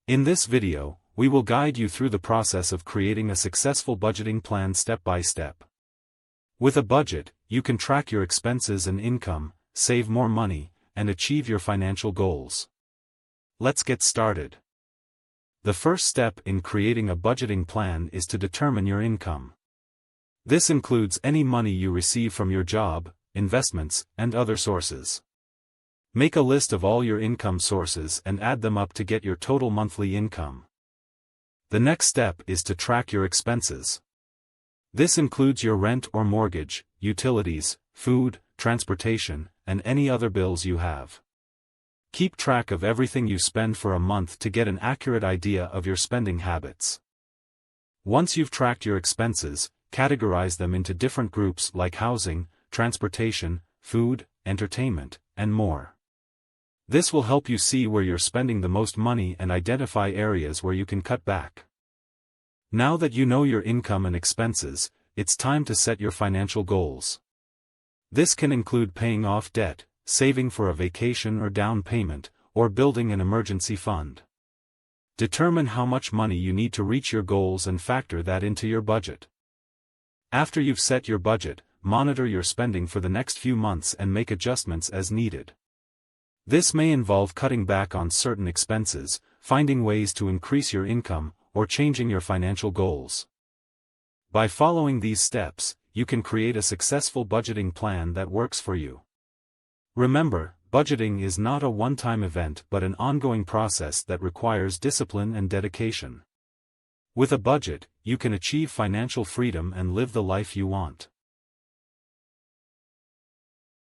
In this video, we will guide you through the process of creating a successful budgeting plan step by step. With a budget, you can track your expenses and income, save more money, and achieve your financial goals. Let's get started. The first step in creating a budgeting plan is to determine your income. This includes any money you receive from your job, investments, and other sources. Make a list of all your income sources and add them up to get your total monthly income. The next step is to track your expenses. This includes your rent or mortgage, utilities, food, transportation, and any other bills you have. Keep track of everything you spend for a month to get an accurate idea of your spending habits. Once you've tracked your expenses, categorize them into different groups like housing, transportation, food, entertainment, and more. This will help you see where you're spending the most money and identify areas where you can cut back. Now that you know your income and expenses, it's time to set your financial goals. This can include paying off debt, saving for a vacation or down payment, or building an emergency fund. Determine how much money you need to reach your goals and factor that into your budget. After you've set your budget, monitor your spending for the next few months and make adjustments as needed. This may involve cutting back on certain expenses, finding ways to increase your income, or changing your financial goals. By following these steps, you can create a successful budgeting plan that works for you. Remember, budgeting is not a one-time event but an ongoing process that requires discipline and dedication. With a budget, you can achieve financial freedom and live the life you want.